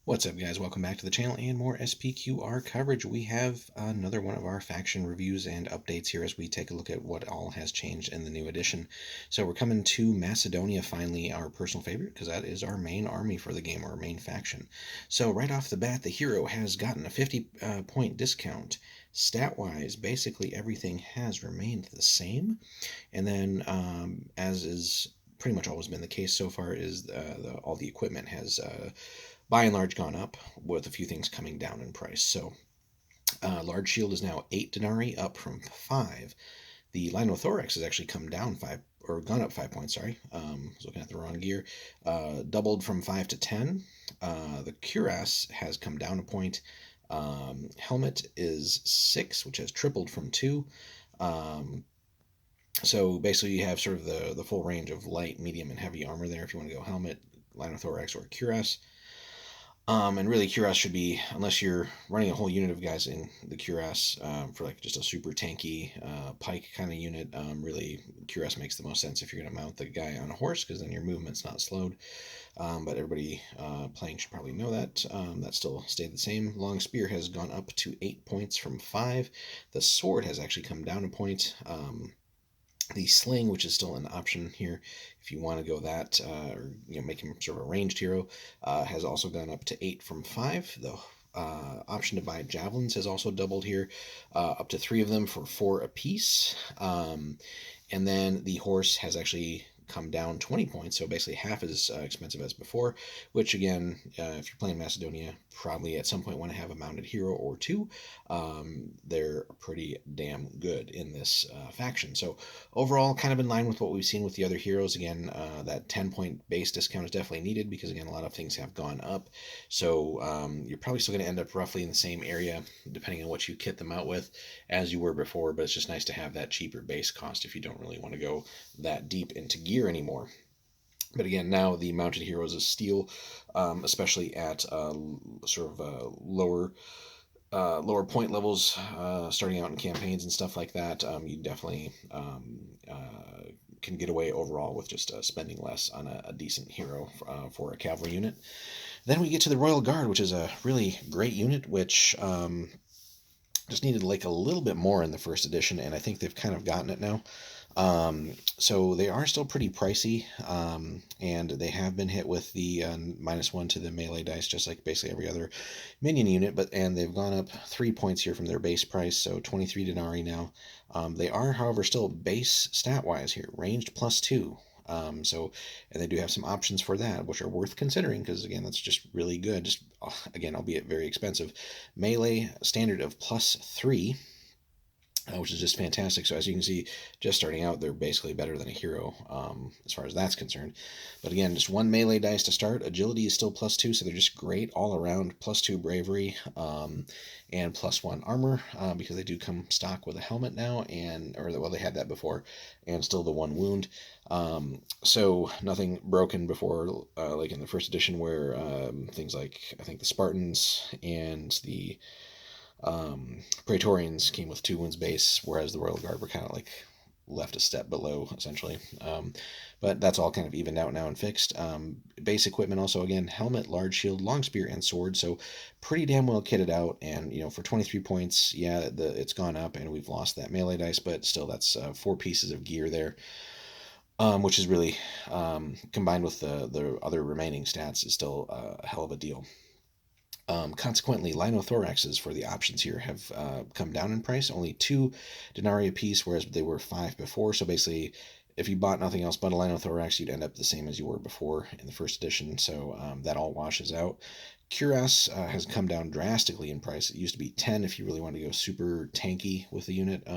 What's up, guys? Welcome back to the channel and more SPQR coverage. We have another one of our faction reviews and updates here as we take a look at what all has changed in the new edition. So we're coming to Macedonia, finally, our personal favorite, because that is our main army for the game, our main faction. So right off the bat, the hero has gotten a 50-point discount. Stat-wise, basically everything has remained the same. And then, as is pretty much always been the case so far, is all the equipment has by and large gone up, with a few things coming down in price. So large shield is now 8 denarii, up from 5. The Linothorax has actually come down 5, or gone up 5 points, sorry. I was looking at the wrong gear. Doubled from 5 to 10. The cuirass has come down a point. Helmet is 6, which has tripled from 2. So basically you have sort of the full range of light, medium, and heavy armor there if you want to go helmet, Linothorax, or cuirass. And really, cuirass should be, unless you're running a whole unit of guys in the cuirass for like just a super tanky pike kind of unit, really cuirass makes the most sense if you're going to mount the guy on a horse, because then your movement's not slowed. But everybody playing should probably know that. That still stayed the same. Long spear has gone up to 8 points from 5. The sword has actually come down a point. The sling, which is still an option here if you want to go that, or make him sort of a ranged hero, has also gone up to 8 from 5. The option to buy javelins has also doubled here, up to 3 of them for 4 apiece. And then the horse has actually come down 20 points, so basically half as expensive as before, which again, if you're playing Macedonia, probably at some point want to have a mounted hero or 2. They're pretty damn good in this faction. So overall, kind of in line with what we've seen with the other heroes. Again, that 10-point base discount is definitely needed, because again, a lot of things have gone up. So you're probably still going to end up roughly in the same area, depending on what you kit them out with, as you were before, but it's just nice to have that cheaper base cost if you don't really want to go that deep into gear anymore. But again, now the mounted heroes is steel, especially at sort of lower point levels, starting out in campaigns and stuff like that. You definitely can get away overall with just spending less on a decent hero for a cavalry unit. Then we get to the Royal Guard, which is a really great unit, which just needed like a little bit more in the first edition, and I think they've kind of gotten it now. So they are still pretty pricey, and they have been hit with the -1 to the melee dice, just like basically every other minion unit, and they've gone up 3 points here from their base price, so 23 denarii now. They are, however, still base stat-wise here, ranged +2. And they do have some options for that, which are worth considering, because again, that's just really good. Just again, albeit very expensive. Melee standard of +3. Which is just fantastic. So as you can see, just starting out, they're basically better than a hero as far as that's concerned. But again, just 1 melee dice to start. Agility is still +2, so they're just great all around. +2 bravery and +1 armor, because they do come stock with a helmet now, well, they had that before, and still the 1 wound. So nothing broken before, like in the first edition, where things like, I think the Spartans and the Praetorians came with 2 wounds base, whereas the Royal Guard were kind of like left a step below, essentially. But that's all kind of evened out now and fixed. Base equipment also, again, helmet, large shield, long spear, and sword. So pretty damn well kitted out. And, for 23 points, yeah, it's gone up, and we've lost that melee dice, but still, that's 4 pieces of gear there. Which is really, combined with the other remaining stats, is still a hell of a deal. Consequently, Linothoraxes for the options here have come down in price, only 2 denarii a piece, whereas they were 5 before. So basically, if you bought nothing else but a Linothorax, you'd end up the same as you were before in the first edition. So that all washes out. Cuirass has come down drastically in price. It used to be 10 if you really want to go super tanky with the unit.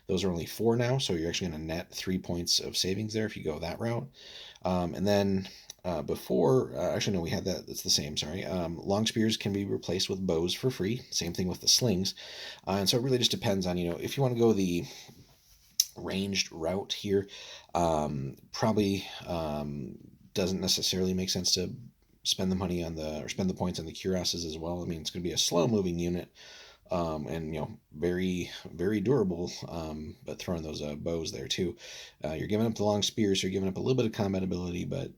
Those are only 4 now, so you're actually going to net 3 points of savings there if you go that route. And then before, actually no, we had that, it's the same, sorry. Long spears can be replaced with bows for free, same thing with the slings. And so it really just depends on, if you want to go the ranged route here, probably doesn't necessarily make sense to spend the money on spend the points on the cuirasses as well. I mean, it's going to be a slow moving unit, and very very durable. But throwing those bows there too, you're giving up the long spears, so you're giving up a little bit of combat ability, but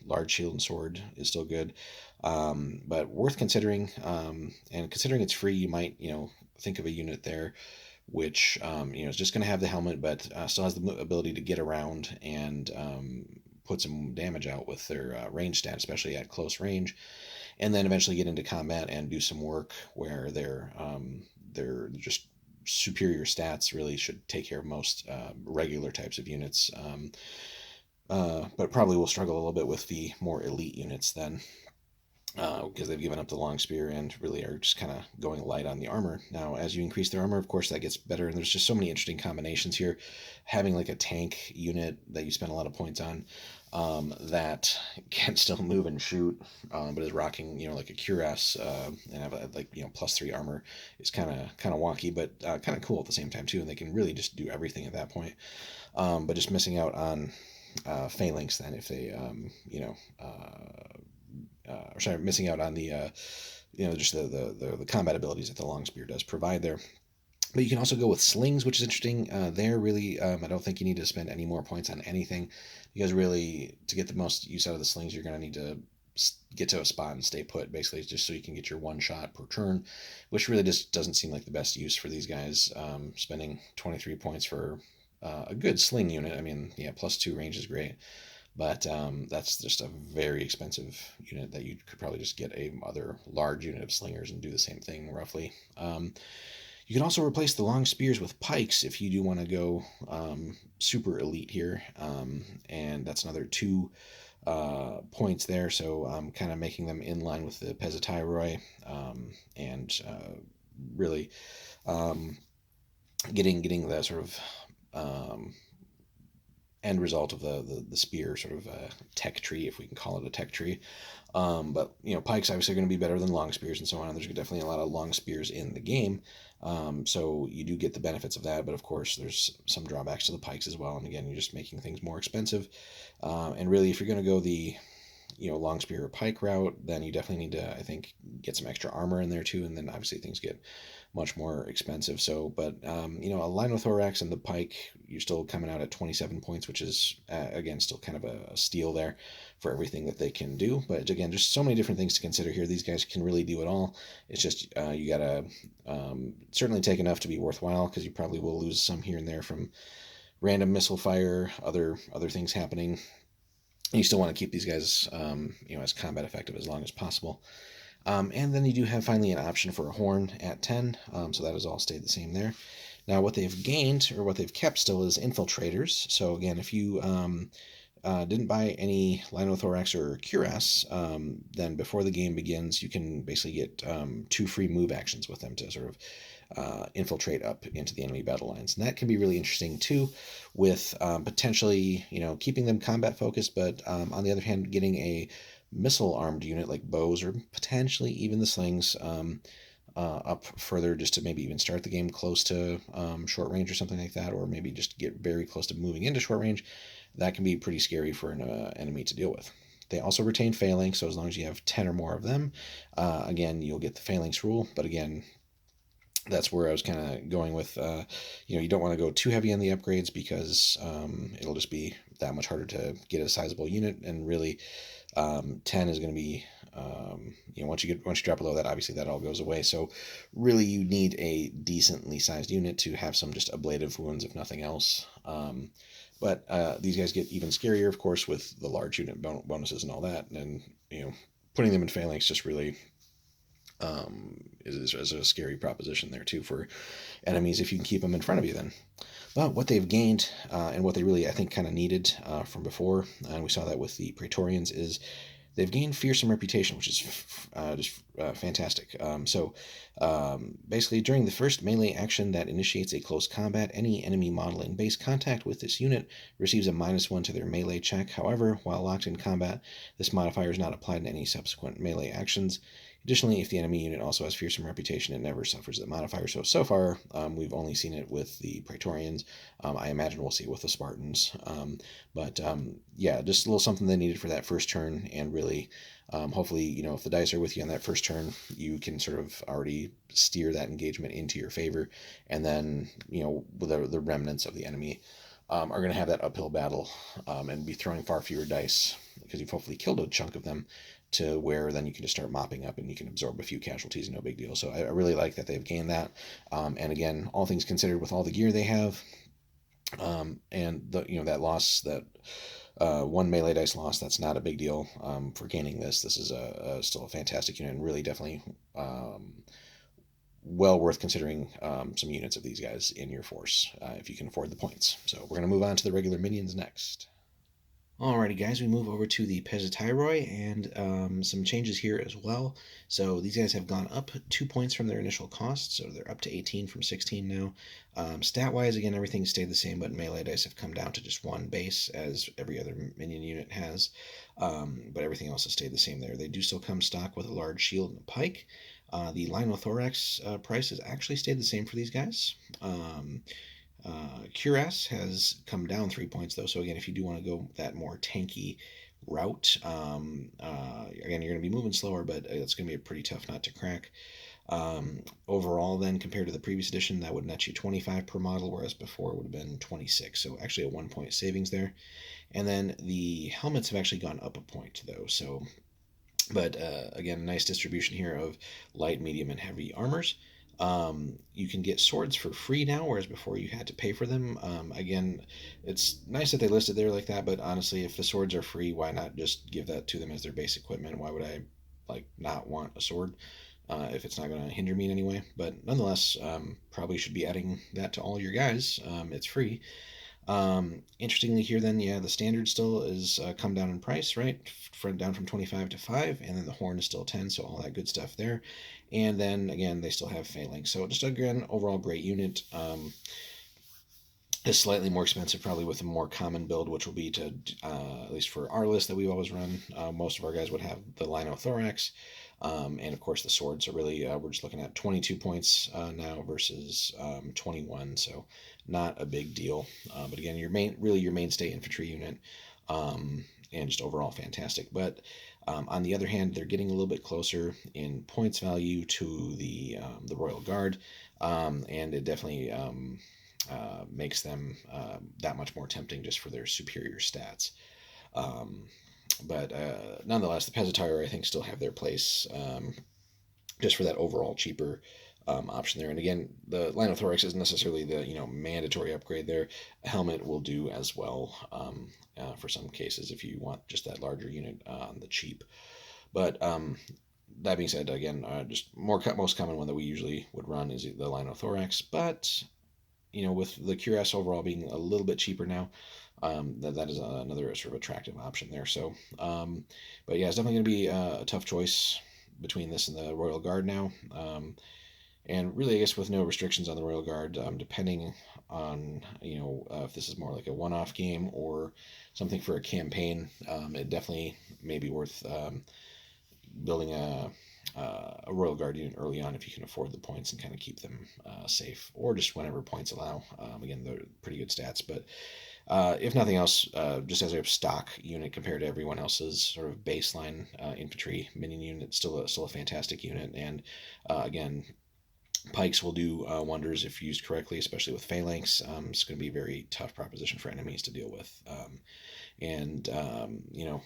large shield and sword is still good. But worth considering, and considering it's free, you might think of a unit there which is just going to have the helmet, but still has the ability to get around and put some damage out with their range stat, especially at close range, and then eventually get into combat and do some work where they're just superior stats really should take care of most regular types of units, but probably will struggle a little bit with the more elite units then, because they've given up the long spear and really are just kind of going light on the armor. Now, as you increase their armor, of course, that gets better, and there's just so many interesting combinations here. Having like a tank unit that you spend a lot of points on, that can still move and shoot, but is rocking, like a cuirass, and have like +3 armor is kind of wonky, but kind of cool at the same time too. And they can really just do everything at that point. But just missing out on phalanx then if they or sorry, missing out on the just the combat abilities that the long spear does provide there. But you can also go with slings, which is interesting. There, really, I don't think you need to spend any more points on anything, because really, to get the most use out of the slings, you're going to need to get to a spot and stay put, basically, just so you can get your one shot per turn, which really just doesn't seem like the best use for these guys. Spending 23 points for a good sling unit. I mean, yeah, +2 range is great. But that's just a very expensive unit that you could probably just get a other large unit of slingers and do the same thing roughly. You can also replace the long spears with pikes if you do want to go super elite here, and that's another 2 points there. So I'm kind of making them in line with the Pezza Tyroi, and really getting the sort of end result of the spear sort of tech tree, if we can call it a tech tree. But pikes obviously are going to be better than long spears and so on. And there's definitely a lot of long spears in the game, so you do get the benefits of that. But of course, there's some drawbacks to the pikes as well. And again, you're just making things more expensive. And really, if you're going to go the long spear or pike route, then you definitely need to, I think, get some extra armor in there too. And then obviously things get much more expensive. So, but a Linothorax and the pike, you're still coming out at 27 points, which is again still kind of a steal there for everything that they can do. But again, just so many different things to consider here. These guys can really do it all. It's just you gotta certainly take enough to be worthwhile, because you probably will lose some here and there from random missile fire, other things happening. You still want to keep these guys, as combat effective as long as possible. And then you do have finally an option for a horn at 10, so that has all stayed the same there. Now, what they've gained, or what they've kept still, is Infiltrators. So again, if you didn't buy any Linothorax or Cuirass, then before the game begins, you can basically get 2 free move actions with them to sort of infiltrate up into the enemy battle lines. And that can be really interesting too, with potentially keeping them combat focused, but on the other hand, getting a missile armed unit like bows, or potentially even the slings, up further, just to maybe even start the game close to short range or something like that, or maybe just get very close to moving into short range. That can be pretty scary for an enemy to deal with. They also retain phalanx, so as long as you have 10 or more of them, again, you'll get the phalanx rule. But again, that's where I was kind of going with, you don't want to go too heavy on the upgrades, because it'll just be that much harder to get a sizable unit. And really, 10 is going to be, once you drop below that, obviously that all goes away. So really, you need a decently sized unit to have some just ablative wounds, if nothing else. But these guys get even scarier, of course, with the large unit bonuses and all that. And putting them in phalanx just really is a scary proposition there too for enemies, if you can keep them in front of you then. But what they've gained, and what they really, I think, kind of needed from before, and we saw that with the Praetorians, is they've gained Fearsome Reputation, which is just fantastic. So basically, during the first melee action that initiates a close combat, any enemy model in base contact with this unit receives a -1 to their melee check. However, while locked in combat, this modifier is not applied to any subsequent melee actions. Additionally, if the enemy unit also has Fearsome Reputation, it never suffers that modifier. So far, we've only seen it with the Praetorians. I imagine we'll see it with the Spartans. Yeah, just a little something they needed for that first turn, and really, hopefully, if the dice are with you on that first turn, you can sort of already steer that engagement into your favor, and then, the remnants of the enemy are going to have that uphill battle and be throwing far fewer dice because you've hopefully killed a chunk of them, to where then you can just start mopping up and you can absorb a few casualties, no big deal. So I really like that they've gained that. And again, all things considered, with all the gear they have, and that loss, that one melee dice loss, that's not a big deal for gaining this. This is still a fantastic unit, and really definitely well worth considering some units of these guys in your force if you can afford the points. So we're going to move on to the regular minions next. Alrighty, guys, we move over to the Pezza Tyroi, and some changes here as well. So these guys have gone up 2 points from their initial cost, so they're up to 18 from 16 now. Stat-wise, again, everything stayed the same, but melee dice have come down to just 1 base, as every other minion unit has. But everything else has stayed the same there. They do still come stock with a large shield and a pike. The Linothorax price has actually stayed the same for these guys. Cuirass has come down 3 points, though, so again, if you do want to go that more tanky route, again, you're going to be moving slower, but it's going to be a pretty tough nut to crack. Overall, then, compared to the previous edition, that would net you 25 per model, whereas before it would have been 26, so actually a 1 point savings there. And then the helmets have actually gone up a point, though, so, but again, nice distribution here of light, medium, and heavy armors. You can get swords for free now, whereas before you had to pay for them. Again, it's nice that they listed there like that, but honestly, if the swords are free, why not just give that to them as their base equipment? Why would I not want a sword if it's not going to hinder me in any way? But nonetheless, probably should be adding that to all your guys. It's free. Interestingly here then, yeah, the standard still is come down in price, right? Down from 25 to 5, and then the horn is still 10, so all that good stuff there. And then, again, they still have Phalanx. So just, again, overall great unit. Is slightly more expensive, probably with a more common build, which will be to, at least for our list that we always run, most of our guys would have the Linothorax. And of course the swords are really, we're just looking at 22 points now versus 21, so not a big deal. But again, your mainstay infantry unit, and just overall fantastic. But on the other hand, they're getting a little bit closer in points value to the Royal Guard, and it definitely makes them that much more tempting just for their superior stats. But nonetheless, the Pezza Tyroi, I think, still have their place just for that overall cheaper option there. And again, the Linothorax isn't necessarily the mandatory upgrade there. A helmet will do as well for some cases if you want just that larger unit on the cheap. But that being said, again, just most common one that we usually would run is the Linothorax. But with the Cuirass overall being a little bit cheaper now, that is another sort of attractive option there. So, but yeah, it's definitely going to be a tough choice between this and the Royal Guard now. And really, I guess with no restrictions on the Royal Guard, depending on if this is more like a one-off game or something for a campaign, it definitely may be worth building a Royal Guard unit early on if you can afford the points and kind of keep them safe, or just whenever points allow. Again, they're pretty good stats, but if nothing else, just as a stock unit compared to everyone else's sort of baseline infantry minion unit, still a fantastic unit. And again, pikes will do wonders if used correctly, especially with Phalanx. It's going to be a very tough proposition for enemies to deal with. And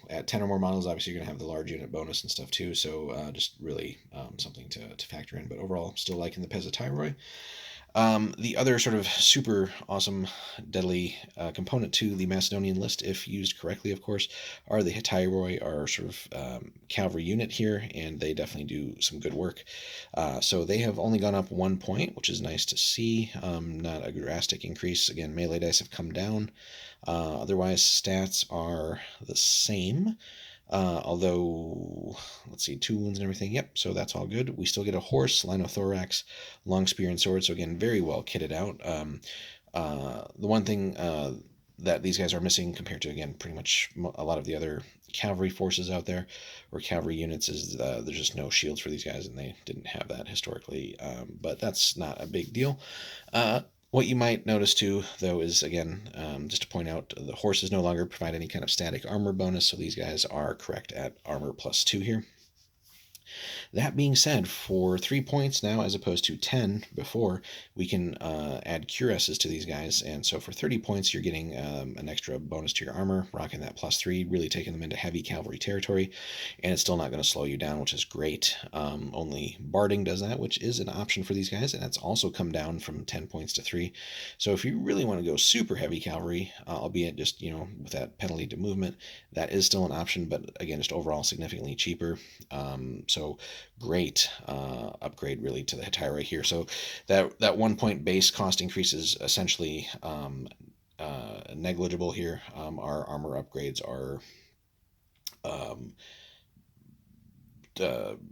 at 10 or more models, obviously you're going to have the large unit bonus and stuff too, so just really something to factor in. But overall, still liking the Pezza Tyroi. The other sort of super awesome, deadly component to the Macedonian list, if used correctly, of course, are the Tyroi, our sort of cavalry unit here, and they definitely do some good work. So they have only gone up 1 point, which is nice to see. Not a drastic increase. Again, melee dice have come down. Otherwise, stats are the same. Although, let's see, 2 wounds and everything. Yep, so that's all good. We still get a horse, Linothorax, long spear, and sword. So again, very well kitted out. The one thing that these guys are missing compared to, again, pretty much a lot of the other cavalry forces out there, or cavalry units, is there's just no shields for these guys, and they didn't have that historically. But that's not a big deal. What you might notice too, though, is, again, just to point out, the horses no longer provide any kind of static armor bonus, so these guys are correct at armor +2 here. That being said, for 3 points now, as opposed to 10 before, we can add cuirasses to these guys. And so for 30 points, you're getting an extra bonus to your armor, rocking that +3, really taking them into heavy cavalry territory. And it's still not going to slow you down, which is great. Only barding does that, which is an option for these guys. And that's also come down from 10 points to 3. So if you really want to go super heavy cavalry, albeit just, with that penalty to movement, that is still an option. But again, just overall significantly cheaper. So great upgrade really to the Tyroi here. So that 1 point base cost increase is essentially negligible here. Our armor upgrades are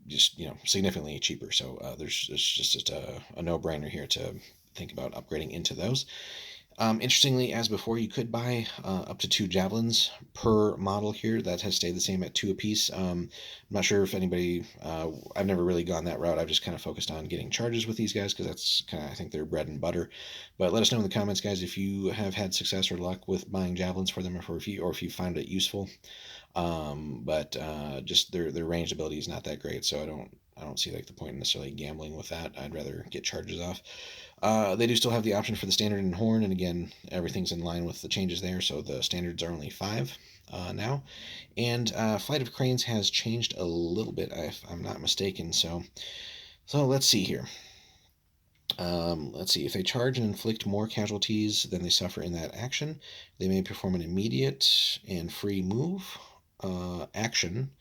just significantly cheaper. So there's just a no-brainer here to think about upgrading into those. Interestingly, as before, you could buy up to 2 javelins per model here. That has stayed the same at 2 apiece. I'm not sure if anybody, I've never really gone that route. I've just kind of focused on getting charges with these guys because that's kind of, I think, their bread and butter. But let us know in the comments, guys, if you have had success or luck with buying javelins for them, or if you found it useful. But just their ranged ability is not that great, so I don't see like the point in necessarily gambling with that. I'd rather get charges off. They do still have the option for the standard and horn, and again, everything's in line with the changes there, so the standards are only 5 now. And Flight of Cranes has changed a little bit, if I'm not mistaken. So let's see here. Let's see. If they charge and inflict more casualties than they suffer in that action, they may perform an immediate and free move action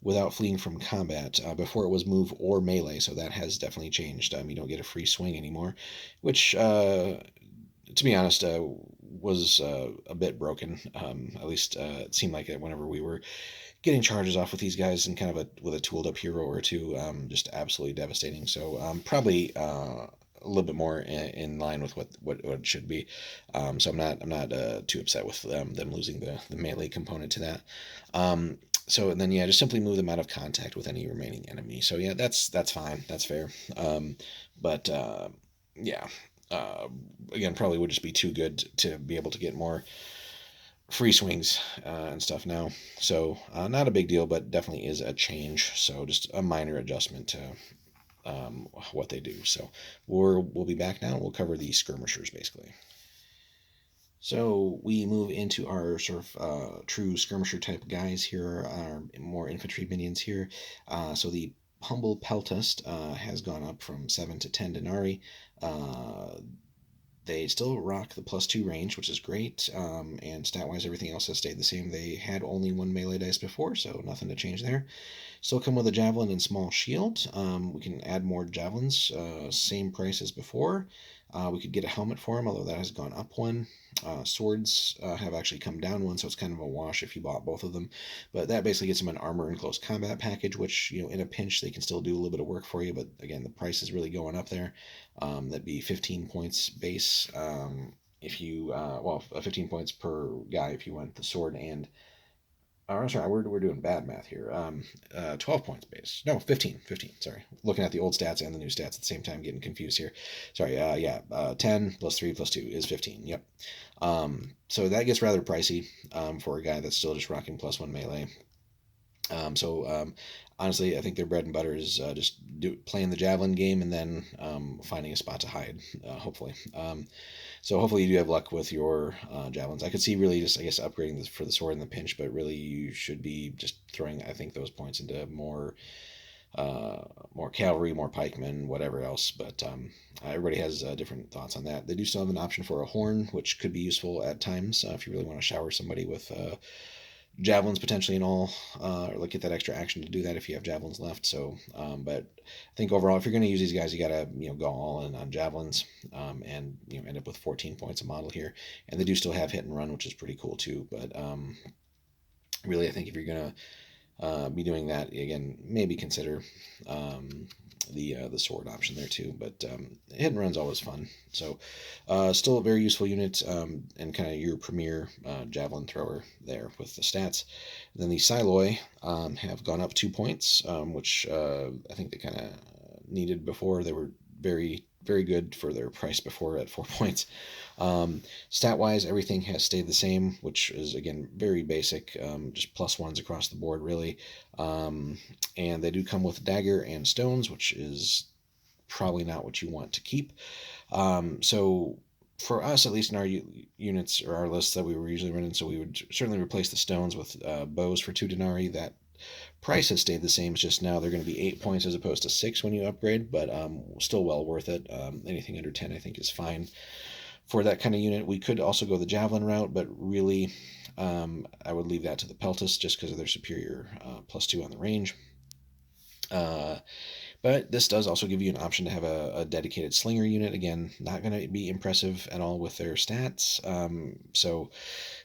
without fleeing from combat. Before it was move or melee, so that has definitely changed. You don't get a free swing anymore, which, to be honest, was a bit broken. At least it seemed like it whenever we were getting charges off with these guys, and kind of with a tooled up hero or two, just absolutely devastating. So probably a little bit more in line with what it should be. So I'm not too upset with them losing the melee component to that. So then, yeah, just simply move them out of contact with any remaining enemy. So yeah, that's fine. That's fair. But yeah, again, probably would just be too good to be able to get more free swings and stuff now. So not a big deal, but definitely is a change. So just a minor adjustment to what they do. So we'll be back now. We'll cover the skirmishers basically. So we move into our sort of true skirmisher type guys here, our more infantry minions here. So the humble peltast has gone up from 7 to 10 denarii. They still rock the +2 range, which is great, and stat-wise everything else has stayed the same. They had only 1 melee dice before, so nothing to change there. Still come with a javelin and small shield. We can add more javelins, same price as before. We could get a helmet for them, although that has gone up 1. Swords have actually come down 1, so it's kind of a wash if you bought both of them. But that basically gets them an armor and close combat package, which, in a pinch, they can still do a little bit of work for you. But again, the price is really going up there. That'd be 15 points base. If you, 15 points per guy if you went the sword and... I'm sorry, we're doing bad math here. 12 points base. No, 15. Sorry. Looking at the old stats and the new stats at the same time, getting confused here. Sorry, 10 plus 3 plus 2 is 15. Yep. So that gets rather pricey for a guy that's still just rocking +1 melee. Honestly, I think their bread and butter is just playing the javelin game and then finding a spot to hide, hopefully. So hopefully you do have luck with your javelins. I could see really just, I guess, upgrading for the sword in the pinch, but really you should be just throwing, I think, those points into more cavalry, more pikemen, whatever else. But everybody has different thoughts on that. They do still have an option for a horn, which could be useful at times if you really want to shower somebody with javelins potentially and all, or like get that extra action to do that if you have javelins left. So, but I think overall, if you're going to use these guys, you got to go all in on javelins, and end up with 14 points a model here. And they do still have hit and run, which is pretty cool too. But really, I think if you're going to be doing that again, maybe consider the sword option there too. But hit and run's always fun. So still a very useful unit, and kind of your premier javelin thrower there with the stats. And then the Cyloi have gone up 2 points, which I think they kind of needed before. They were very good for their price before at 4 points. Stat wise, everything has stayed the same, which is again very basic, just +1s across the board, really. And they do come with dagger and stones, which is probably not what you want to keep. So for us, at least in our units or our lists that we were usually running, so we would certainly replace the stones with bows for 2 denarii. That price has stayed the same. It's just now they're going to be 8 points as opposed to 6 when you upgrade, but still well worth it. Anything under 10, I think, is fine for that kind of unit. We could also go the javelin route, but really, I would leave that to the Peltas just because of their superior +2 on the range. But this does also give you an option to have a dedicated slinger unit. Again, not going to be impressive at all with their stats. So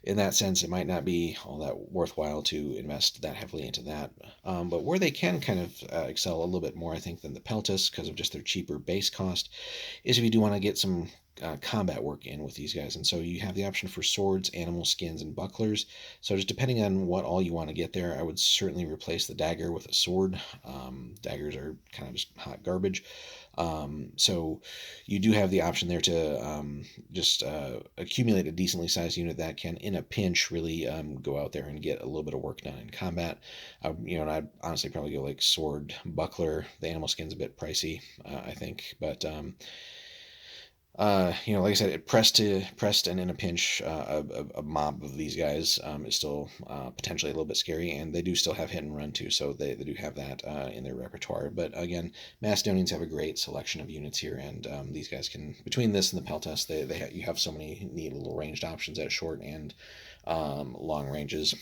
in that sense, it might not be all that worthwhile to invest that heavily into that. But where they can kind of excel a little bit more, I think, than the Peltas because of just their cheaper base cost, is if you do want to get some combat work in with these guys. And so you have the option for swords, animal skins, and bucklers. So just depending on what all you want to get there, I would certainly replace the dagger with a sword. Daggers are kind of just hot garbage. So you do have the option there to just accumulate a decently sized unit that can, in a pinch, really go out there and get a little bit of work done in combat. And I'd honestly probably go like sword, buckler. The animal skin's a bit pricey, I think, but like I said, pressed and in a pinch, a mob of these guys is still potentially a little bit scary, and they do still have hit and run too, so they do have that in their repertoire. But again, Macedonians have a great selection of units here, and these guys can, between this and the Peltas, you have so many neat little ranged options at short and long ranges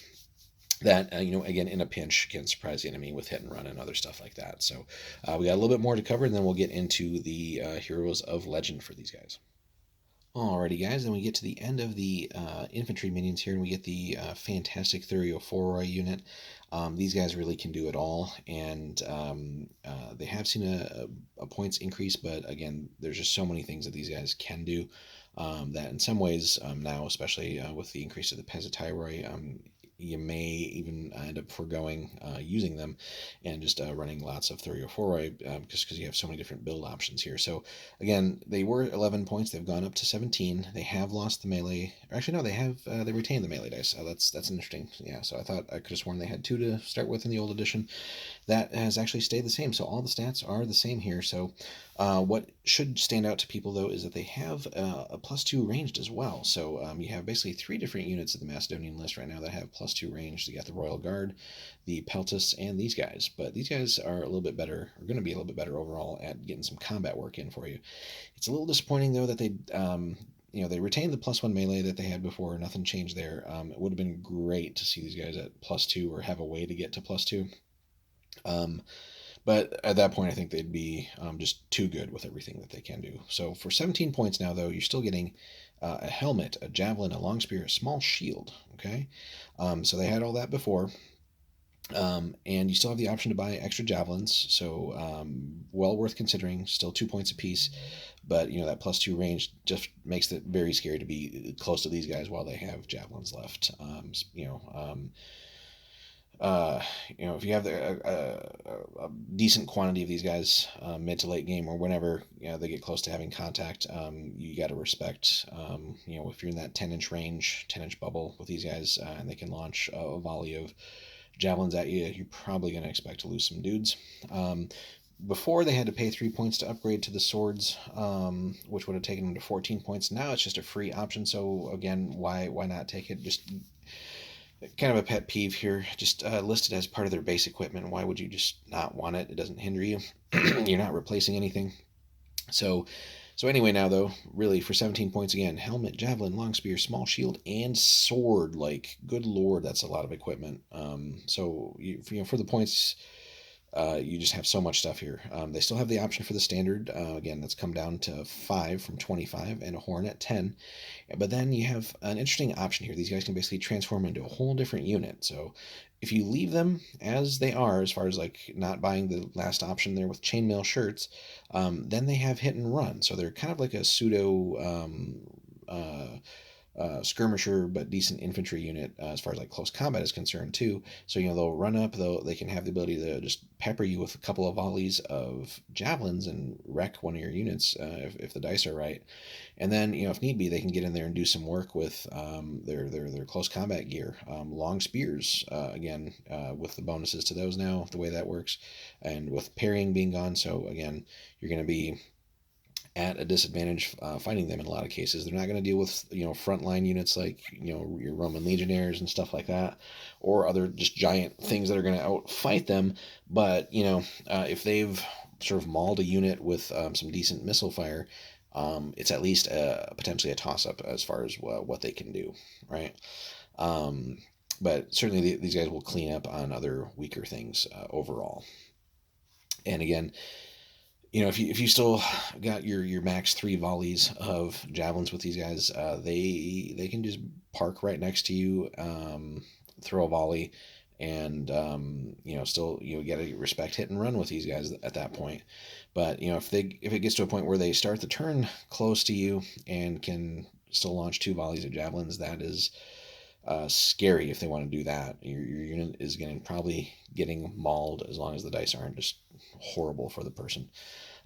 that again, in a pinch, can surprise the enemy with hit and run and other stuff like that. So we got a little bit more to cover, and then we'll get into the heroes of legend for these guys. Alrighty, guys, then we get to the end of the infantry minions here, and we get the fantastic Foray unit. These guys really can do it all, and they have seen a points increase, but again, there's just so many things that these guys can do that in some ways now, especially with the increase of the Pezza Tyroi, you may even end up foregoing using them and just running lots of Foray just because you have so many different build options here. So again, they were 11 points. They've gone up to 17. They have lost the melee. Or actually, no, they retained the melee dice. That's interesting. Yeah, so I thought I could have sworn they had 2 to start with in the old edition. That has actually stayed the same. So all the stats are the same here. So what should stand out to people, though, is that they have a +2 ranged as well. So you have basically 3 different units of the Macedonian list right now that have +2 ranged. You got the Royal Guard, the Peltas, and these guys. But these guys are a little bit better, are going to be a little bit better overall at getting some combat work in for you. It's a little disappointing, though, that they they retained the +1 melee that they had before. Nothing changed there. It would have been great to see these guys at +2 or have a way to get to +2. But at that point, I think they'd be just too good with everything that they can do. So for 17 points now, though, you're still getting a helmet, a javelin, a long spear, a small shield. Okay, so they had all that before. And you still have the option to buy extra javelins, so well worth considering. Still 2 points apiece, but that +2 range just makes it very scary to be close to these guys while they have javelins left. If you have a decent quantity of these guys mid to late game or whenever they get close to having contact, you got to respect. If you're in that 10-inch range, 10-inch bubble with these guys, and they can launch a volley of javelins at you, you're probably going to expect to lose some dudes. Before they had to pay 3 points to upgrade to the swords, which would have taken them to 14 points. Now it's just a free option. So again, why not take it? Just kind of a pet peeve here. Just listed as part of their base equipment. Why would you just not want it? It doesn't hinder you. You're not replacing anything. So anyway, now though, really for 17 points again, helmet, javelin, long spear, small shield, and sword. Like, good lord, that's a lot of equipment. So for the points you just have so much stuff here. They still have the option for the standard. Again, that's come down to 5 from 25 and a horn at 10. But then you have an interesting option here. These guys can basically transform into a whole different unit. So if you leave them as they are, as far as like not buying the last option there with chainmail shirts, then they have hit and run. So they're kind of like a pseudo skirmisher but decent infantry unit as far as like close combat is concerned too. So they'll run up, they can have the ability to just pepper you with a couple of volleys of javelins and wreck one of your units if the dice are right. And then if need be, they can get in there and do some work with their close combat gear, long spears again with the bonuses to those now, the way that works, and with parrying being gone. So again, you're going to be at a disadvantage fighting them in a lot of cases. They're not going to deal with frontline units like your Roman legionnaires and stuff like that, or other just giant things that are going to outfight them. But if they've sort of mauled a unit with some decent missile fire, it's at least potentially a toss up as far as what they can do, right? But certainly these guys will clean up on other weaker things overall. And again, if you still got your max 3 volleys of javelins with these guys, they can just park right next to you, throw a volley, and still get to respect hit and run with these guys at that point. But if it gets to a point where they start the turn close to you and can still launch 2 volleys of javelins, that is scary if they want to do that. Your unit is probably getting mauled as long as the dice aren't just horrible for the person.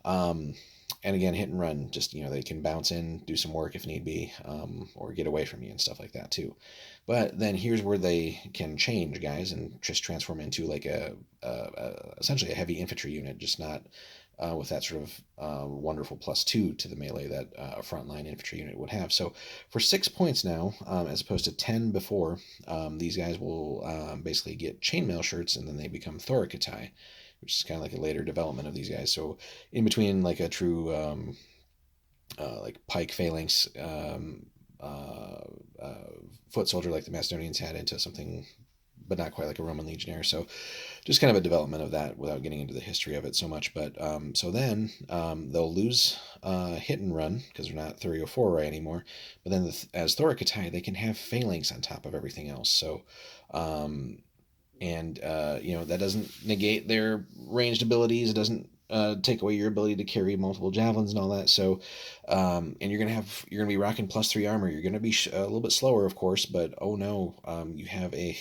And again, hit and run, just they can bounce in, do some work if need be, or get away from you and stuff like that too. But then here's where they can change, guys, and just transform into like essentially a heavy infantry unit, just not with that sort of wonderful +2 to the melee that a frontline infantry unit would have. So for 6 points now, as opposed to 10 before, these guys will basically get chainmail shirts, and then they become Thorikatai, which is kind of like a later development of these guys. So in between like a true like pike phalanx foot soldier like the Macedonians had into something, but not quite like a Roman legionnaire. So just kind of a development of that without getting into the history of it so much. But so then they'll lose hit and run because they're not Foray anymore. But then as Thorikatai, they can have phalanx on top of everything else. So and that doesn't negate their ranged abilities. It doesn't take away your ability to carry multiple javelins and all that. So and you're gonna be rocking +3 armor. You're gonna be a little bit slower, of course, but oh no, you have a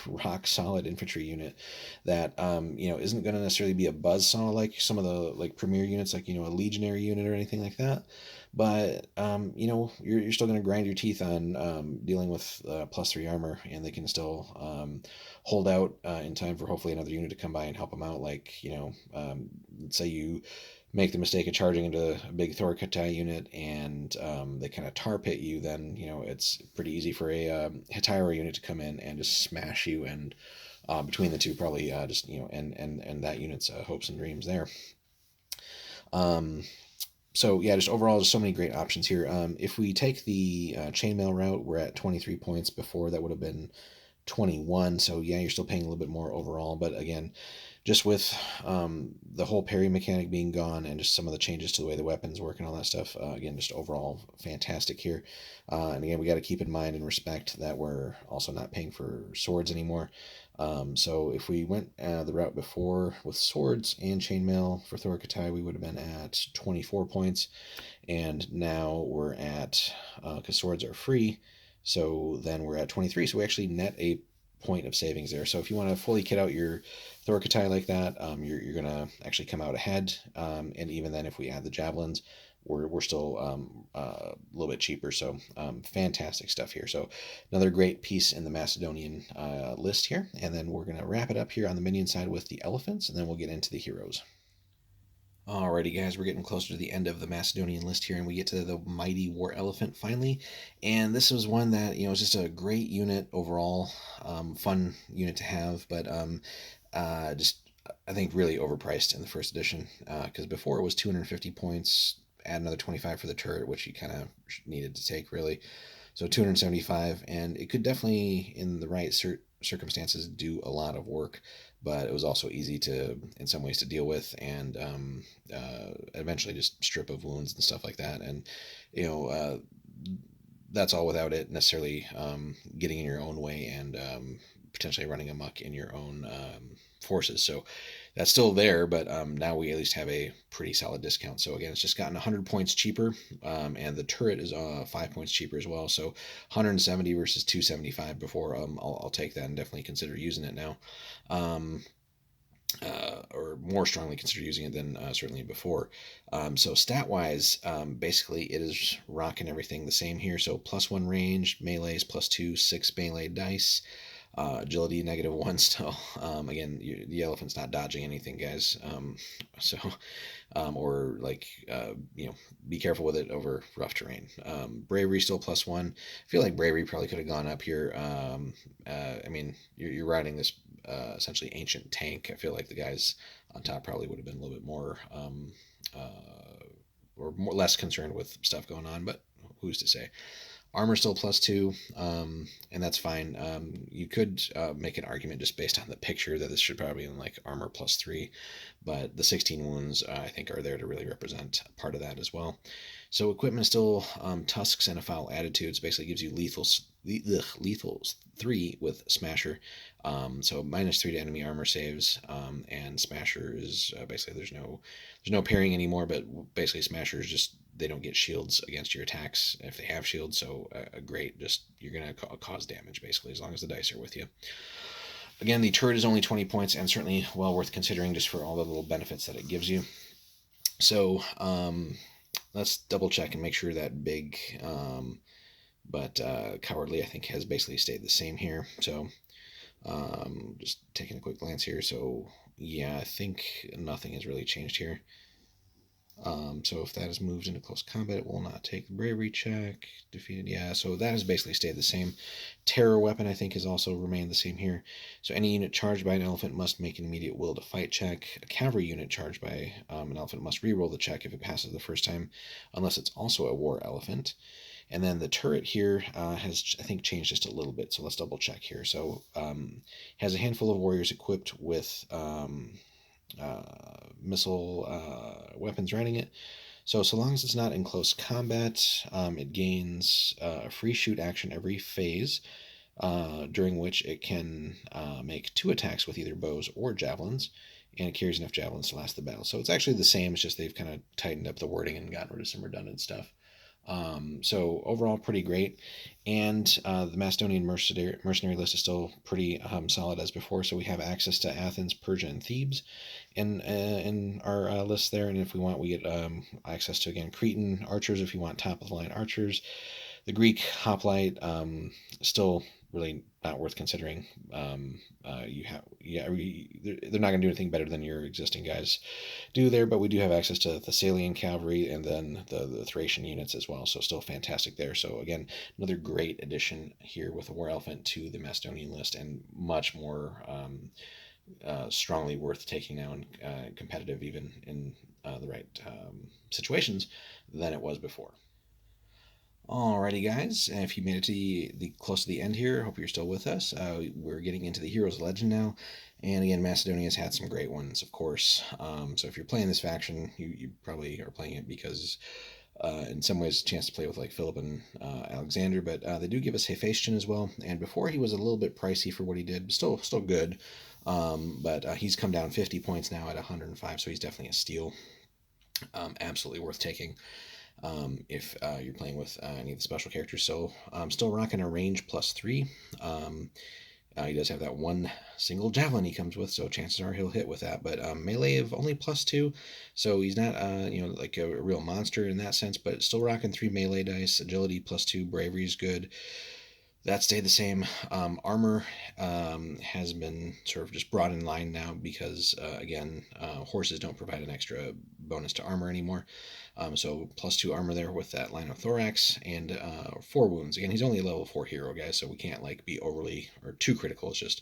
rock solid infantry unit that isn't gonna necessarily be a buzzsaw like some of the like premier units, like a legionary unit or anything like that. But you're still going to grind your teeth on dealing with +3 armor, and they can still hold out in time for hopefully another unit to come by and help them out. Like let's say you make the mistake of charging into a big Thorikatai unit, and they kind of tar pit you, then it's pretty easy for a Tyroi unit to come in and just smash you, and between the two probably just and that unit's hopes and dreams there. So yeah, just overall, there's so many great options here. If we take the chainmail route, we're at 23 points. Before that would have been 21. So yeah, you're still paying a little bit more overall. But again, just with the whole parry mechanic being gone and just some of the changes to the way the weapons work and all that stuff, again, just overall fantastic here. And again, we got to keep in mind and respect that we're also not paying for swords anymore. So if we went the route before with swords and chainmail for Thorikatai, we would have been at 24 points, and now we're at because swords are free, so then we're at 23. So we actually net a point of savings there. So if you want to fully kit out your Thorikatai like that, you're gonna actually come out ahead. And even then, if we add the javelins, we're still a little bit cheaper. So fantastic stuff here. So another great piece in the Macedonian list here. And then we're going to wrap it up here on the minion side with the elephants, and then we'll get into the heroes. Alrighty, guys, we're getting closer to the end of the Macedonian list here, and we get to the mighty war elephant finally. And this was one that is just a great unit overall, fun unit to have, but just I think really overpriced in the first edition because before it was 250 points. Add another 25 for the turret, which you kind of needed to take really. So 275, and it could definitely, in the right circumstances do a lot of work, but it was also easy to, in some ways, to deal with, and eventually just strip of wounds and stuff like that. And you know, that's all without it necessarily getting in your own way and potentially running amok in your own forces. So that's still there, but now we at least have a pretty solid discount. So again, it's just gotten 100 points cheaper, and the turret is 5 points cheaper as well. So 170 versus 275 before. I'll take that and definitely consider using it now. Or more strongly consider using it than certainly before. So stat wise, basically it is rocking everything the same here. So +1 range, melee is +2, 6 melee dice. Agility -1 still. Again, the elephant's not dodging anything, guys. So, or like, be careful with it over rough terrain. Bravery still +1. I feel like bravery probably could have gone up here. I mean, you're riding this essentially ancient tank. I feel like the guys on top probably would have been a little bit more, or less concerned with stuff going on, but who's to say? Armor still +2, and that's fine. You could make an argument just based on the picture that this should probably be in like armor +3, but the 16 wounds I think are there to really represent part of that as well. So equipment is still tusks and a foul attitude. So basically gives you lethal 3 with Smasher. So -3 to enemy armor saves, and Smasher is basically there's no parrying anymore, but basically Smasher is just they don't get shields against your attacks if they have shields. So great, just you're gonna cause damage basically as long as the dice are with you. Again, the turret is only 20 points and certainly well worth considering just for all the little benefits that it gives you. So let's double check and make sure that big but cowardly I think has basically stayed the same here. So just taking a quick glance here. So yeah, I think nothing has really changed here. So if that is moved into close combat, it will not take the bravery check. Defeated, yeah. So that has basically stayed the same. Terror weapon, I think, has also remained the same here. So any unit charged by an elephant must make an immediate will to fight check. A cavalry unit charged by an elephant must re-roll the check if it passes the first time, unless it's also a war elephant. And then the turret here has, I think, changed just a little bit. So let's double check here. So has a handful of warriors equipped with missile weapons riding it. So long as it's not in close combat, it gains a free shoot action every phase, during which it can make 2 attacks with either bows or javelins, and it carries enough javelins to last the battle. So it's actually the same, it's just they've kind of tightened up the wording and gotten rid of some redundant stuff. So overall, pretty great. And the Macedonian mercenary list is still pretty solid as before. So we have access to Athens, Persia, and Thebes in our list there. And if we want, we get access to, again, Cretan archers if you want top of the line archers. The Greek hoplite still really not worth considering. They're not going to do anything better than your existing guys do there, but we do have access to Thessalian cavalry and then the Thracian units as well, so still fantastic there. So again, another great addition here with a war elephant to the Macedonian list, and much more strongly worth taking now and competitive even in the right situations than it was before. Alrighty, guys, if you made it to the close to the end here, hope you're still with us. We're getting into the Heroes of Legend now, and again, Macedonia's had some great ones, of course. So if you're playing this faction, you probably are playing it because, in some ways, a chance to play with like Phillip and Alexander, but they do give us Hephaestion as well. And before he was a little bit pricey for what he did, but still good. But he's come down 50 points now at 105, so he's definitely a steal. Absolutely worth taking. If you're playing with any of the special characters. So I'm still rocking a range +3. He does have that one single javelin he comes with, so chances are he'll hit with that. But melee of only +2, so he's not like a real monster in that sense, but still rocking 3 melee dice. Agility +2, bravery is good. That stayed the same. Armor has been sort of just brought in line now because, again, horses don't provide an extra bonus to armor anymore. So +2 armor there with that line of thorax and 4 wounds. Again, he's only a level 4 hero, guys, so we can't like be overly or too critical. It's just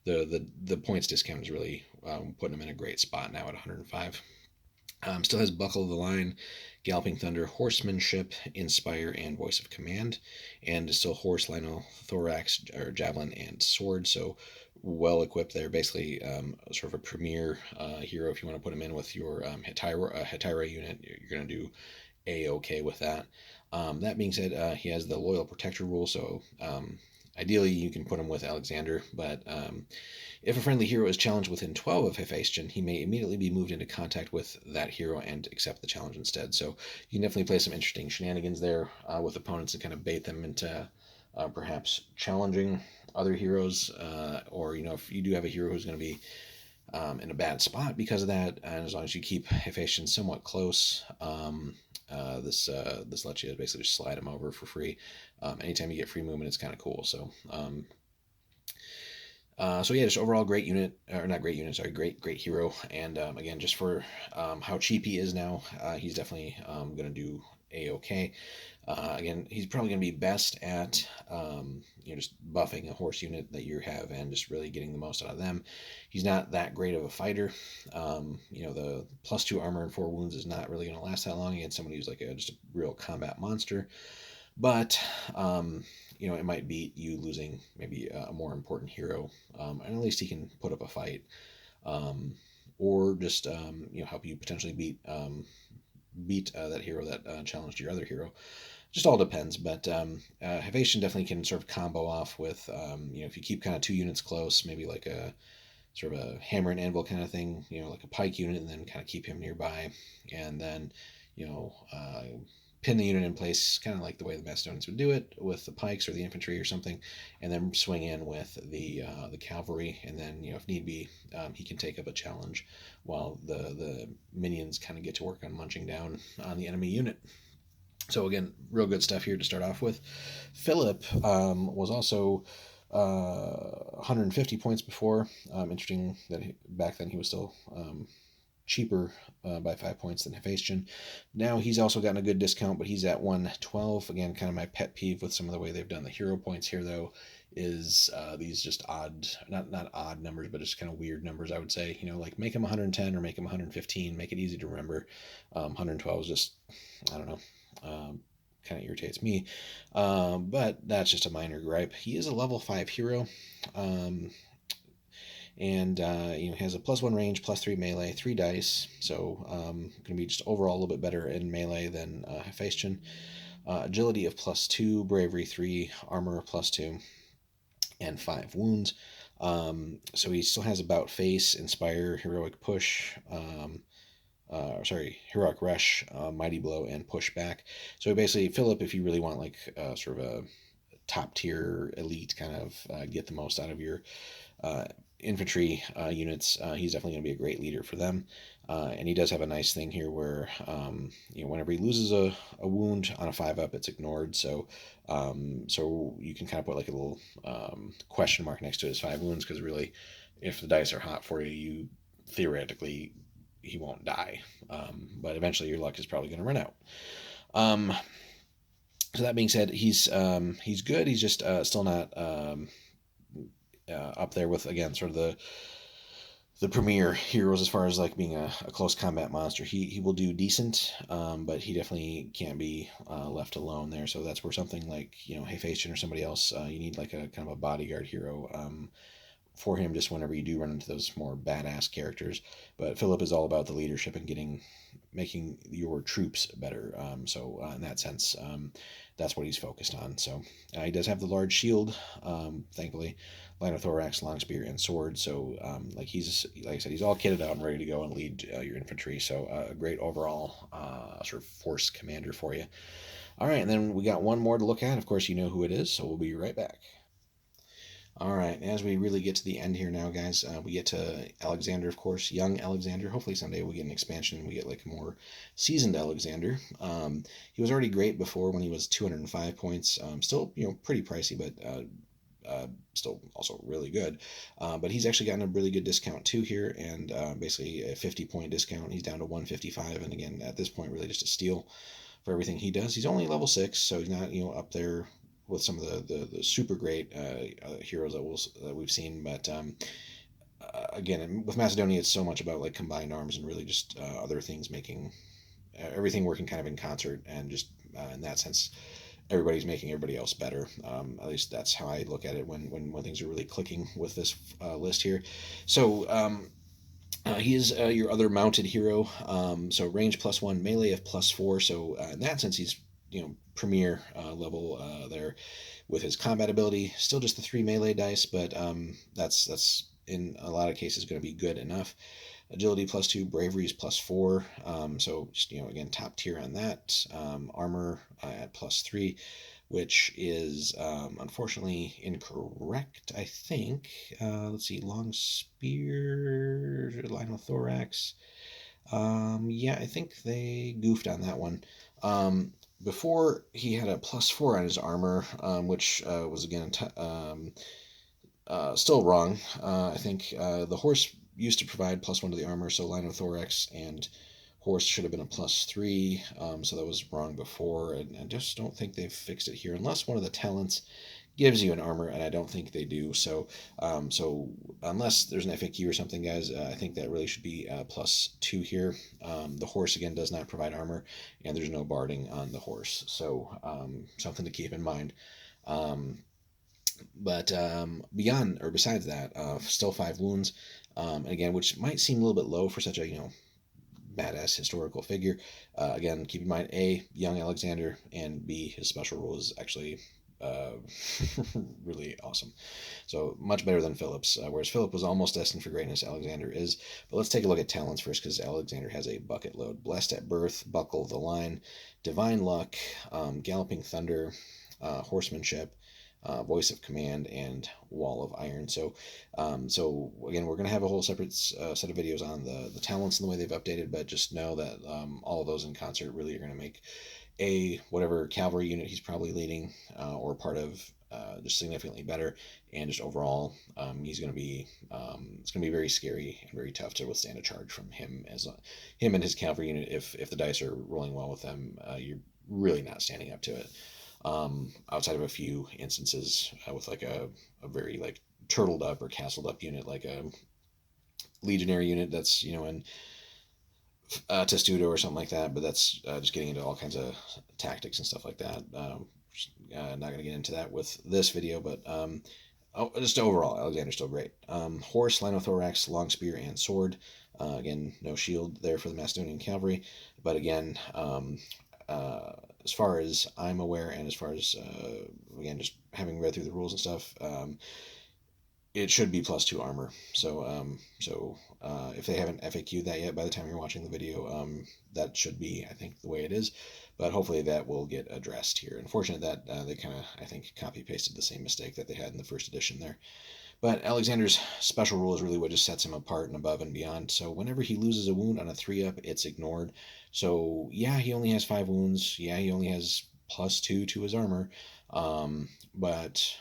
the points discount is really putting him in a great spot now at 105. Still has Buckle of the Line, Galloping Thunder, Horsemanship, Inspire, and Voice of Command. And still Horse, Linothorax, or Javelin, and Sword. So well equipped there. Basically, sort of a premier hero if you want to put him in with your Hetira unit. You're going to do A-okay with that. That being said, he has the Loyal Protector rule, so ideally you can put him with Alexander, but if a friendly hero is challenged within 12 of Hephaestion, he may immediately be moved into contact with that hero and accept the challenge instead. So you can definitely play some interesting shenanigans there with opponents and kind of bait them into perhaps challenging other heroes, or if you do have a hero who's going to be in a bad spot because of that, and as long as you keep Hephaestion somewhat close, this lets you basically just slide them over for free. Anytime you get free movement, it's kind of cool. So yeah, just overall great unit, or not great unit, sorry, great hero. And again, just for how cheap he is now, he's definitely going to do A-okay. Again, he's probably going to be best at just buffing a horse unit that you have and just really getting the most out of them. He's not that great of a fighter. The +2 armor and 4 wounds is not really going to last that long against somebody who's like just a real combat monster. But it might beat you losing maybe a more important hero, and at least he can put up a fight, or just help you potentially beat that hero that challenged your other hero. Just all depends, but Hephaestion definitely can sort of combo off with if you keep kind of 2 units close, maybe like a sort of a hammer and anvil kind of thing, like a pike unit, and then kind of keep him nearby, and then pin the unit in place, kind of like the way the Macedonians would do it with the pikes or the infantry or something, and then swing in with the cavalry, and then if need be, he can take up a challenge while the minions kind of get to work on munching down on the enemy unit. So again, real good stuff here to start off with. Phillip was also 150 points before. Interesting that back then he was still cheaper by 5 points than Hephaestion. Now he's also gotten a good discount, but he's at 112. Again, kind of my pet peeve with some of the way they've done the hero points here, though, is these just odd, not odd numbers, but just kind of weird numbers, I would say. Like make him 110 or make him 115, make it easy to remember. 112 is just, I don't know. Kind of irritates me, but that's just a minor gripe. He is a level 5 hero, and has a +1 range, +3 melee, 3 dice, so going to be just overall a little bit better in melee than Hephaestion. Agility of +2, bravery 3, armor +2, and 5 wounds. So he still has about face, inspire, heroic push, heroic rush, mighty blow, and push back. So basically, Phillip, if you really want like sort of a top tier elite kind of get the most out of your infantry units, he's definitely going to be a great leader for them. And he does have a nice thing here where whenever he loses a wound on a 5-up, it's ignored. So you can kind of put like a little question mark next to his 5 wounds, because really, if the dice are hot for you, theoretically he won't die, but eventually your luck is probably going to run out. So that being said, he's good. He's just still not up there with, again, sort of the premier heroes as far as like being a close combat monster. He will do decent, but he definitely can't be left alone there. So that's where something like Hephaestion or somebody else, you need like a kind of a bodyguard hero for him, just whenever you do run into those more badass characters. But Phillip is all about the leadership and making your troops better. So in that sense, that's what he's focused on. So he does have the large shield, thankfully, linothorax, long spear, and sword. So like I said, he's all kitted out and ready to go and lead your infantry. So a great overall sort of force commander for you. All right, and then we got one more to look at. Of course, you know who it is, so we'll be right back. All right, as we really get to the end here now, guys, we get to Alexander, of course, young Alexander. Hopefully someday we get an expansion and we get like more seasoned Alexander. He was already great before when he was 205 points. Still, pretty pricey, but still also really good. But he's actually gotten a really good discount too here, and basically a 50-point discount. He's down to 155, and again, at this point, really just a steal for everything he does. He's only level 6, so he's not up there with some of the super great heroes that we've seen, but again, with Macedonia, it's so much about like combined arms and really just other things making everything working kind of in concert, and just in that sense, everybody's making everybody else better. At least that's how I look at it when things are really clicking with this list here. So he is your other mounted hero. So range +1, melee of +4. So in that sense, he's premier level there with his combat ability. Still just the 3 melee dice, but that's in a lot of cases going to be good enough. Agility +2, bravery is +4. So just, again, top tier on that. Armor at +3, which is unfortunately incorrect, I think. Let's see, long spear, linothorax. Yeah, I think they goofed on that one. Before, he had a +4 on his armor, which was again still wrong. I think the horse used to provide +1 to the armor, so linothorax and horse should have been a +3. So that was wrong before, and I just don't think they've fixed it here, unless one of the talents gives you an armor, and I don't think they do. So, so unless there's an FAQ or something, guys, I think that really should be +2 here. The horse again does not provide armor, and there's no barding on the horse, so something to keep in mind. But beyond or besides that, still 5 wounds, and again, which might seem a little bit low for such a badass historical figure. Again, keep in mind, A, young Alexander, and B, his special rule is actually really awesome. So much better than Philip's, whereas Philip was almost destined for greatness, Alexander is. But let's take a look at talents first, because Alexander has a bucket load. Blessed at birth, buckle the line, divine luck, galloping thunder, horsemanship, voice of command, and wall of iron. So again, we're going to have a whole separate set of videos on the talents and the way they've updated, but just know that all of those in concert really are going to make whatever cavalry unit he's probably leading or part of just significantly better, and just overall he's going to be it's going to be very scary and very tough to withstand a charge from him him and his cavalry unit. If the dice are rolling well with them, you're really not standing up to it. Outside of a few instances with like a very like turtled up or castled up unit, like a legionary unit that's in Testudo or something like that, but that's just getting into all kinds of tactics and stuff like that. Not going to get into that with this video, but just overall, Alexander's still great. Horse, linothorax, long spear, and sword. Again, no shield there for the Macedonian cavalry, but again, as far as I'm aware, and as far as again, just having read through the rules and stuff, it should be +2 armor. So if they haven't FAQ'd that yet by the time you're watching the video, that should be, I think, the way it is. But hopefully that will get addressed here. Unfortunate that they kind of, I think, copy-pasted the same mistake that they had in the first edition there. But Alexander's special rule is really what just sets him apart and above and beyond. So whenever he loses a wound on a 3-up, it's ignored. So yeah, he only has 5 wounds. Yeah, he only has +2 to his armor. But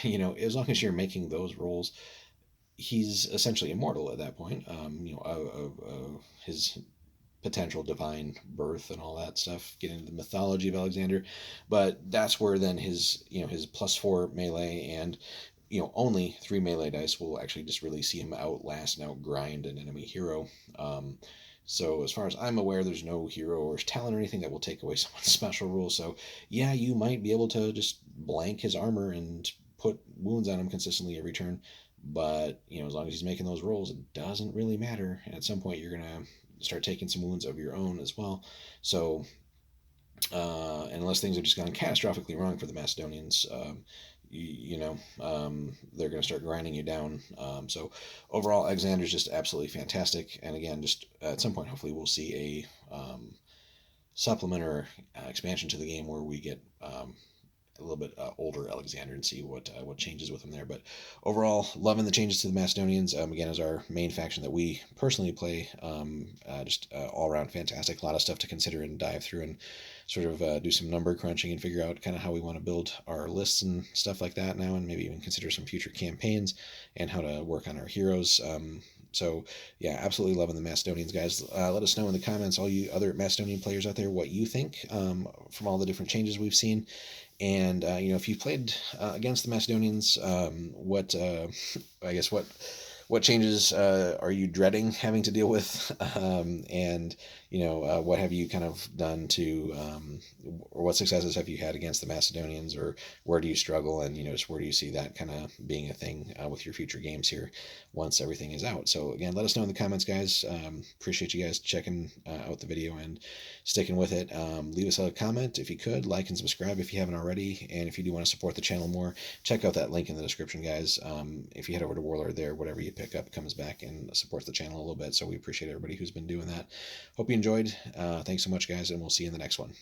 as long as you're making those rolls, he's essentially immortal at that point. His potential divine birth and all that stuff, get into the mythology of Alexander. But that's where then his +4 melee and only 3 melee dice will actually just really see him outlast and outgrind an enemy hero. So as far as I'm aware, there's no hero or talent or anything that will take away someone's special rule. So yeah, you might be able to just blank his armor and put wounds on him consistently every turn, but as long as he's making those rolls, it doesn't really matter. And at some point, you're gonna start taking some wounds of your own as well. So unless things have just gone catastrophically wrong for the Macedonians, they're going to start grinding you down. So overall, Alexander's just absolutely fantastic. And again, just at some point, hopefully we'll see a supplement or expansion to the game where we get a little bit older Alexander and see what changes with him there. But overall, loving the changes to the Macedonians. Again, as our main faction that we personally play, just all around fantastic. A lot of stuff to consider and dive through and sort of do some number crunching and figure out kind of how we want to build our lists and stuff like that now, and maybe even consider some future campaigns and how to work on our heroes. So yeah, absolutely loving the Macedonians, guys. Let us know in the comments, all you other Macedonian players out there, what you think from all the different changes we've seen. And if you've played against the Macedonians, what what changes are you dreading having to deal with, and what have you kind of done to, or what successes have you had against the Macedonians, or where do you struggle, and just where do you see that kind of being a thing with your future games here once everything is out. So again, let us know in the comments, guys. Appreciate you guys checking out the video and sticking with it. Leave us a comment if you could, like and subscribe if you haven't already, and if you do want to support the channel more, check out that link in the description, guys. If you head over to Warlord there, whatever you pick up comes back and supports the channel a little bit, so we appreciate everybody who's been doing that. Hope you enjoyed. Thanks so much, guys, and we'll see you in the next one.